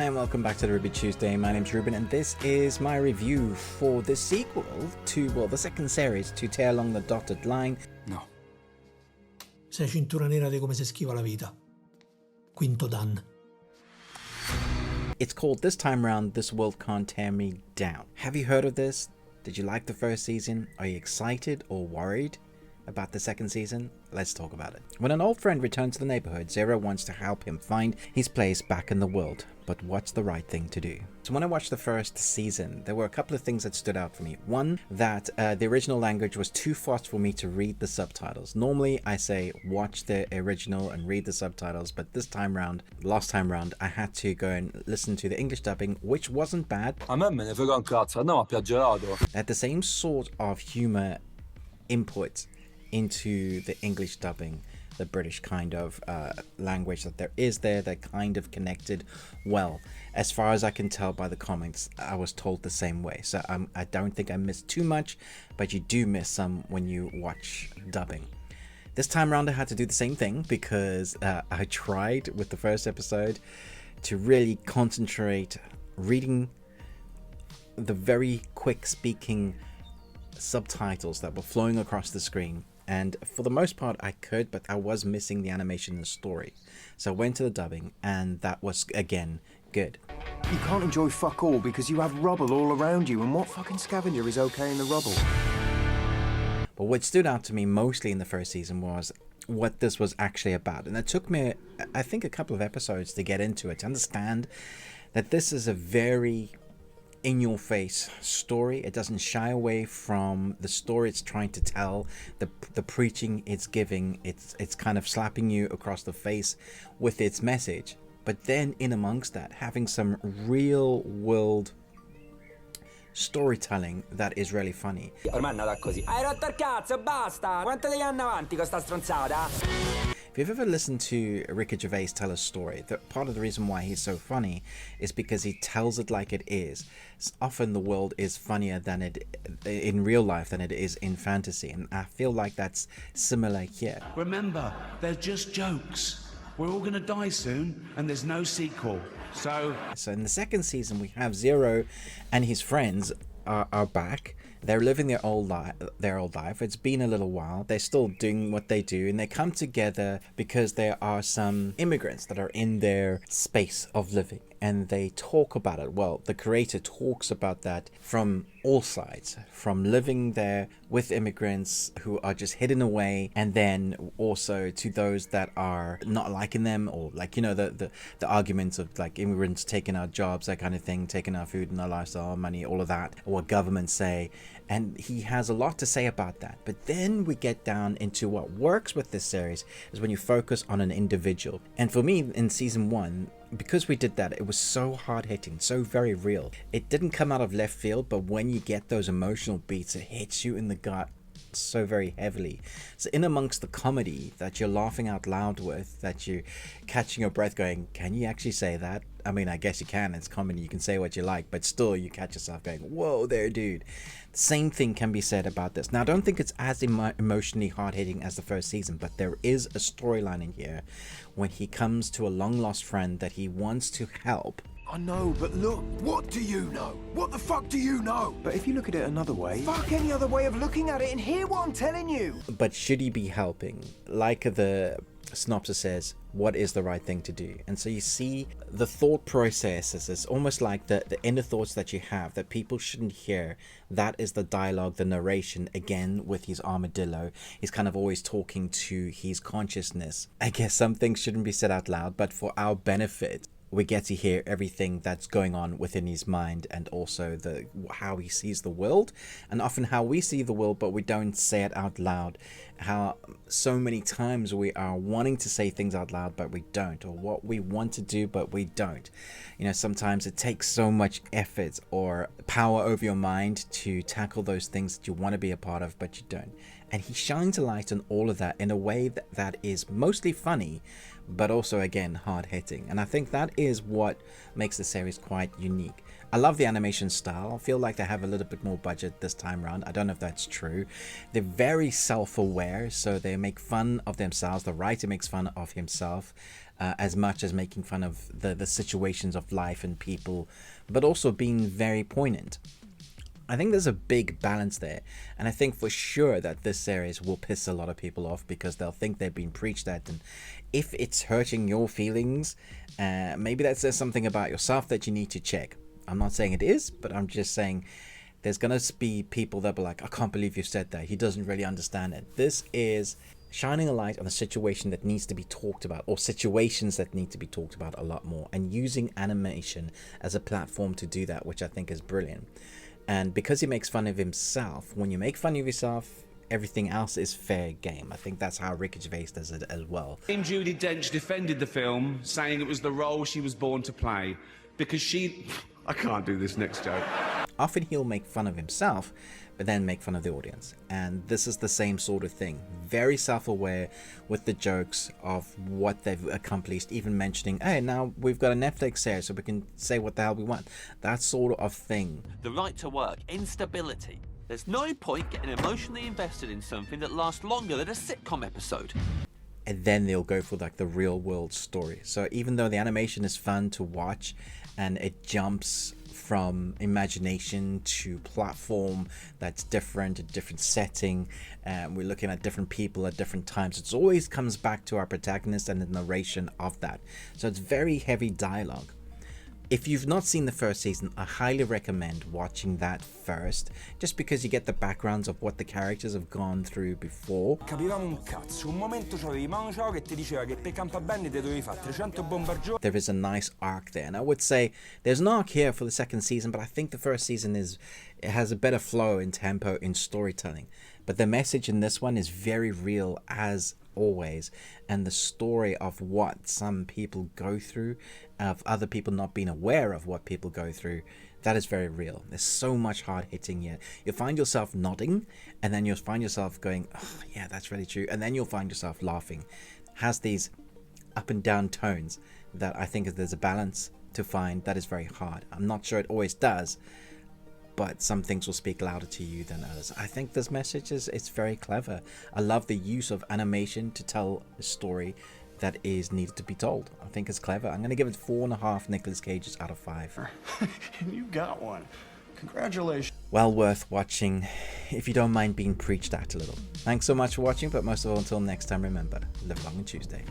Hi and welcome back to the Ruby Tuesday. My name's Ruben and this is my review for the sequel to, well, the second series to Tear Along the Dotted Line. No. Sei cintura nera di come si schiva la vita. Quinto Dan. It's called This Time Round, This World Can't Tear Me Down. Have you heard of this? Did you like the first season? Are you excited or worried about the second season? Let's talk about it. When an old friend returns to the neighborhood, Zero wants to help him find his place back in the world. But what's the right thing to do? So when I watched the first season, there were a couple of things that stood out for me. One, that the original language was too fast for me to read the subtitles. Normally I say watch the original and read the subtitles, but this time round, last time round, I had to go and listen to the English dubbing, which wasn't bad. A me ne frega un cazzo, andiamo a Piaggerato. At the same sort of humor input into the English dubbing, the British kind of language that there is there, that kind of connected well. As far as I can tell by the comments, I was told the same way. So I don't think I missed too much, but you do miss some when you watch dubbing. This time around I had to do the same thing because I tried with the first episode to really concentrate reading the very quick speaking subtitles that were flowing across the screen. And for the most part I could, but I was missing the animation and story. So I went to the dubbing and that was, again, good. You can't enjoy fuck all because you have rubble all around you, and what fucking scavenger is okay in the rubble? But what stood out to me mostly in the first season was what this was actually about. And it took me, I think, a couple of episodes to get into it, to understand that this is a very in-your-face story. It doesn't shy away from the story it's trying to tell, the preaching it's giving. It's kind of slapping you across the face with its message, but then in amongst that having some real world storytelling that is really funny. Ormai è andata così. Hai rotto il cazzo, basta! Quanto devi andare avanti con sta stronzata? If you've ever listened to Ricky Gervais tell a story, that part of the reason why he's so funny is because he tells it like it is. Often the world is funnier than it in real life than it is in fantasy, and I feel like that's similar here. Remember, they're just jokes. We're all gonna die soon, and there's no sequel. So in the second season, we have Zero and his friends are back. They're living their old life. It's been a little while. They're still doing what they do, and they come together because there are some immigrants that are in their space of living, and they talk about it. Well, the creator talks about that from all sides, from living there with immigrants who are just hidden away, and then also to those that are not liking them, or like, you know, the arguments of like immigrants taking our jobs, that kind of thing, taking our food and our lifestyle, our money, all of that, or what governments say. And he has a lot to say about that. But then we get down into what works with this series is when you focus on an individual. And for me in season 1, because we did that, it was so hard-hitting, so very real. It didn't come out of left field, but when you get those emotional beats, it hits you in the gut so very heavily. So in amongst the comedy that you're laughing out loud with, that you're catching your breath going, can you actually say that? I mean, I guess you can, it's comedy, you can say what you like, but still you catch yourself going, whoa there, dude. The same thing can be said about this. Now, I don't think it's as emotionally hard-hitting as the first season, but there is a storyline in here when he comes to a long-lost friend that he wants to help. I know, but look, what do you know? What the fuck do you know? But if you look at it another way, fuck any other way of looking at it and hear what I'm telling you. But should he be helping? Like the synopsis says, what is the right thing to do? And so you see the thought processes. It's almost like the inner thoughts that you have that people shouldn't hear. That is the dialogue, the narration, again with his armadillo. He's kind of always talking to his consciousness. I guess some things shouldn't be said out loud, but for our benefit, we get to hear everything that's going on within his mind, and also how he sees the world, and often how we see the world but we don't say it out loud. How so many times we are wanting to say things out loud but we don't, or what we want to do but we don't. You know, sometimes it takes so much effort or power over your mind to tackle those things that you want to be a part of but you don't. And he shines a light on all of that in a way that is mostly funny, but also, again, hard-hitting. And I think that is what makes the series quite unique. I love the animation style. I feel like they have a little bit more budget this time around. I don't know if that's true. They're very self-aware, so they make fun of themselves. The writer makes fun of himself as much as making fun of the situations of life and people, but also being very poignant. I think there's a big balance there, and I think for sure that this series will piss a lot of people off because they'll think they've been preached at, and if it's hurting your feelings, maybe that says something about yourself that you need to check. I'm not saying it is, but I'm just saying there's gonna be people that be like, I can't believe you said that. He doesn't really understand it. This is shining a light on a situation that needs to be talked about, or situations that need to be talked about a lot more, and using animation as a platform to do that, which I think is brilliant. And because he makes fun of himself, when you make fun of yourself, everything else is fair game. I think that's how Ricky Gervais does it as well. Dame Judi Dench defended the film, saying it was the role she was born to play, because she... I can't do this next joke. Often he'll make fun of himself, but then make fun of the audience. And this is the same sort of thing. Very self-aware with the jokes of what they've accomplished, even mentioning, hey, now we've got a Netflix series so we can say what the hell we want. That sort of thing. The right to work, instability. There's no point getting emotionally invested in something that lasts longer than a sitcom episode. And then they'll go for like the real world story. So even though the animation is fun to watch and it jumps from imagination to platform that's different, a different setting, and we're looking at different people at different times, it always comes back to our protagonist and the narration of that. So it's very heavy dialogue. If you've not seen the first season, I highly recommend watching that first, just because you get the backgrounds of what the characters have gone through before. Capivamo un cazzo. Un momento c'avevi Mano Chao che ti diceva che per campabene te dovevi fare 300 bombardieri. There is a nice arc there, and I would say there's an arc here for the second season, but I think the first season it has a better flow in tempo in storytelling. But the message in this one is very real as always, and the story of what some people go through, of other people not being aware of what people go through, that is very real. There's so much hard hitting here. You'll find yourself nodding, and then you'll find yourself going, oh yeah, that's really true, and then you'll find yourself laughing. Has these up and down tones that I think there's a balance to find that is very hard. I'm not sure it always does, but some things will speak louder to you than others. I think this message it's very clever. I love the use of animation to tell a story that is needed to be told. I think it's clever. I'm going to give it 4.5 Nicolas Cages out of 5. You got one. Congratulations. Well worth watching if you don't mind being preached at a little. Thanks so much for watching, but most of all, until next time, remember, live long and Tuesday.